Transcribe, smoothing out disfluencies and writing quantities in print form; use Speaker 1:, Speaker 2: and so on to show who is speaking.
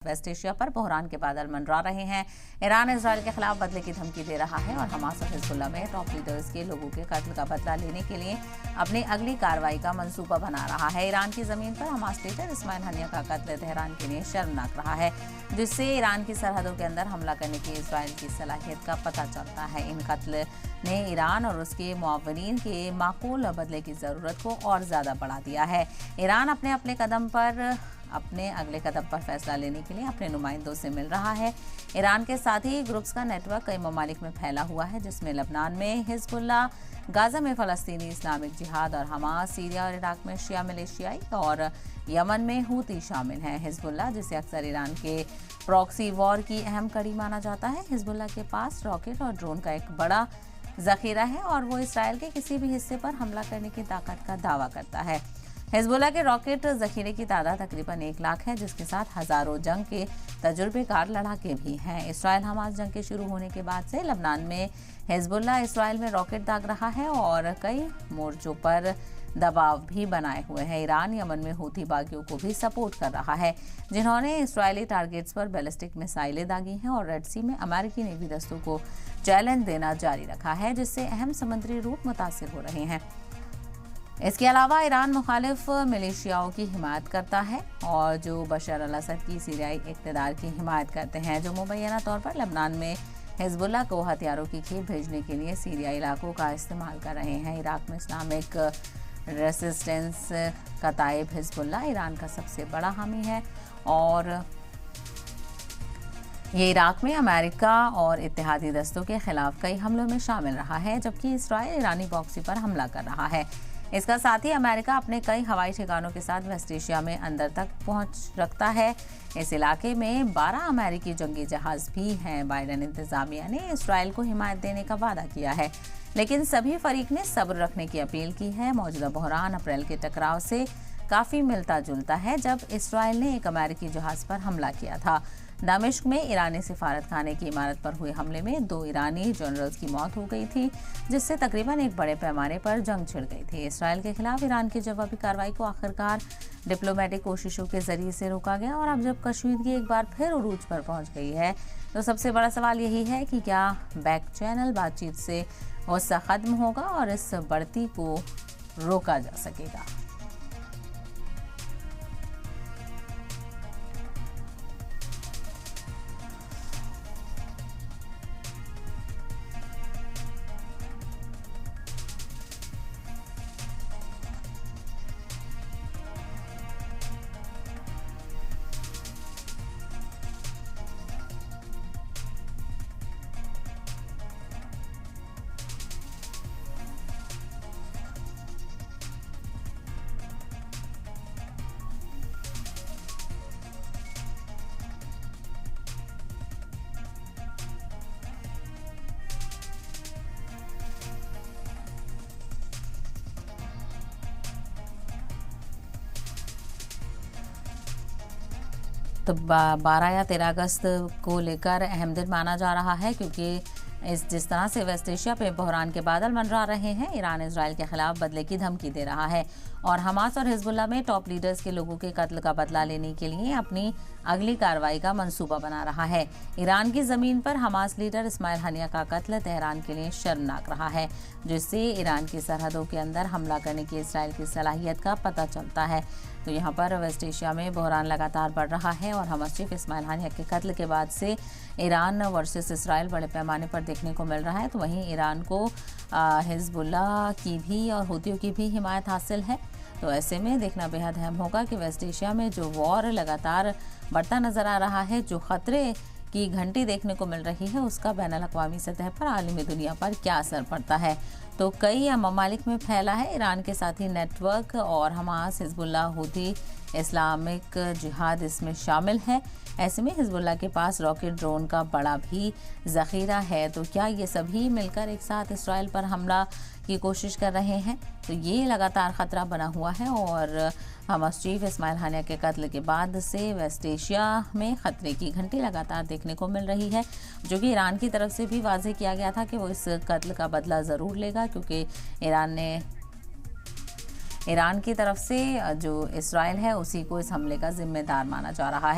Speaker 1: Waste Asia पर बहरान के बादल मंडरा रहे हैं। ईरान इजराइल के खिलाफ बदले की धमकी दे रहा है और हमास और हिजबुल्ला में टॉप लीडर्स के लोगों के कत्ल का बदला लेने के लिए अपनी अगली कार्रवाई का मंसूबा बना रहा है। ईरान की जमीन पर हमास लीडर इस्माइल हनिया का कत्ल तेहरान के लिए शर्मनाक रहा है, जिससे ईरान की सरहदों के अंदर हमला करने की इजराइल की सलाहियत का पता चलता है। इन कत्ल ने ईरान और उसके मुआवनीन के माकूल बदले की जरूरत को और ज्यादा बढ़ा दिया है। ईरान अपने अगले कदम पर फैसला लेने के लिए अपने नुमाइंदों से मिल रहा है। ईरान के साथ ही ग्रुप्स का नेटवर्क कई ममालिक में फैला हुआ है, जिसमें लबनान में हिजबुल्ला, गाजा में फलस्तीनी इस्लामिक जिहाद और हमास, सीरिया और इराक में शिया मिलिशियाई और यमन में हूती शामिल हैं। हिजबुल्ला, जिसे अक्सर ईरान के प्रॉक्सी वॉर की अहम कड़ी माना जाता है, हिजबुल्ला के पास रॉकेट और ड्रोन का एक बड़ा जखीरा है और वो इसराइल के किसी भी हिस्से पर हमला करने की ताकत का दावा करता है। हिजबुल्ला के रॉकेट जखीरे की तादाद तकरीबन 1 लाख है, जिसके साथ हजारों जंग के तजुर्बेकार लड़ाके भी हैं। इसराइल हमास जंग के शुरू होने के बाद से लबनान में हिजबुल्ला इसराइल में रॉकेट दाग रहा है और कई मोर्चों पर दबाव भी बनाए हुए हैं। ईरान यमन में हूती बागियों को भी सपोर्ट कर रहा है, जिन्होंने इसराइली टारगेट्स पर बैलिस्टिक मिसाइलें दागी हैं और रेड सी में अमेरिकी नेवी दस्तों को चैलेंज देना जारी रखा है, जिससे अहम समुद्री रूट मुतासिर हो रहे हैं। इसके अलावा ईरान मुखालिफ मिलिशियाओं की हिमायत करता है और जो बशर अल असद की सीरियाई इक़्तिदार की हिमायत करते हैं, जो मुबैना तौर पर लबनान में हिजबुल्ला को हथियारों की खेप भेजने के लिए सीरिया इलाकों का इस्तेमाल कर रहे हैं। इराक में इस्लामिक रेसिस्टेंस कताइब हिजबुल्ला ईरान का सबसे बड़ा हामी है और ये इराक में अमेरिका और इत्तेहादी दस्तों के खिलाफ कई हमलों में शामिल रहा है, जबकि इसराइल ईरानी बॉक्सी पर हमला कर रहा है। इसका साथ ही अमेरिका अपने कई हवाई ठिकानों के साथ वेस्ट एशिया में अंदर तक पहुंच रखता है। इस इलाके में 12 अमेरिकी जंगी जहाज भी हैं। बाइडेन इंतजामिया ने इसराइल को हिमायत देने का वादा किया है, लेकिन सभी फरीक ने सब्र रखने की अपील की है। मौजूदा बहरान अप्रैल के टकराव से काफी मिलता जुलता है, जब इसराइल ने एक अमेरिकी जहाज पर हमला किया था। दमिश्क में ईरानी सिफारत खाने की इमारत पर हुए हमले में 2 ईरानी जनरल्स की मौत हो गई थी, जिससे तकरीबन एक बड़े पैमाने पर जंग छिड़ गई थी। इसराइल के खिलाफ ईरान की जवाबी कार्रवाई को आखिरकार डिप्लोमेटिक कोशिशों के जरिए से रोका गया और अब जब कशीदगी एक बार फिर उरूज पर पहुंच गई है, तो सबसे बड़ा सवाल यही है कि क्या बैक चैनल बातचीत से गुस्सा खत्म होगा और इस बढ़ती को रोका जा सकेगा। तो 12 या 13 अगस्त को लेकर अहम दिन माना जा रहा है, क्योंकि जिस तरह से वेस्ट एशिया पे बहरान के बादल मंडरा रहे हैं, ईरान इजराइल के खिलाफ बदले की धमकी दे रहा है और हमास और हिजबुल्ला में टॉप लीडर्स के लोगों के कत्ल का बदला लेने के लिए अपनी अगली कार्रवाई का मंसूबा बना रहा है। ईरान की जमीन पर हमास लीडर इस्माइल हनिया का कत्ल तेहरान के लिए शर्मनाक रहा है, जिससे ईरान की सरहदों के अंदर हमला करने की इसराइल की सलाहियत का पता चलता है। तो यहाँ पर वेस्ट एशिया में बहरान लगातार बढ़ रहा है और हमास चीफ इस्माइल हनिया के कत्ल के बाद से ईरान वर्सेस इसराइल बड़े पैमाने पर देखने को मिल रहा है। तो वहीं ईरान को हिजबुल्ला की भी और हूतियों की भी हिमायत हासिल है। तो ऐसे में देखना बेहद अहम होगा कि वेस्ट एशिया में जो वॉर लगातार बढ़ता नजर आ रहा है, जो खतरे की घंटी देखने को मिल रही है, उसका बैनुल अक़वामी सतह पर आलमी दुनिया पर क्या असर पड़ता है। तो कई ममालिक में फैला है ईरान के साथ ही नेटवर्क और हमास, हिजबुल्ला, हूती, इस्लामिक जिहाद इसमें शामिल है। ऐसे में हिजबुल्ला के पास रॉकेट, ड्रोन का बड़ा भी जखीरा है। तो क्या ये सभी मिलकर एक साथ इसराइल पर हमला की कोशिश कर रहे हैं? तो ये लगातार खतरा बना हुआ है और हमास चीफ इस्माइल हनिया के कत्ल के बाद से वेस्ट एशिया में खतरे की घंटी लगातार देखने को मिल रही है, जो कि ईरान की तरफ से भी वाज़ेह किया गया था कि वो इस कत्ल का बदला ज़रूर लेगा, क्योंकि ईरान की तरफ से जो इसराइल है उसी को इस हमले का जिम्मेदार माना जा रहा है।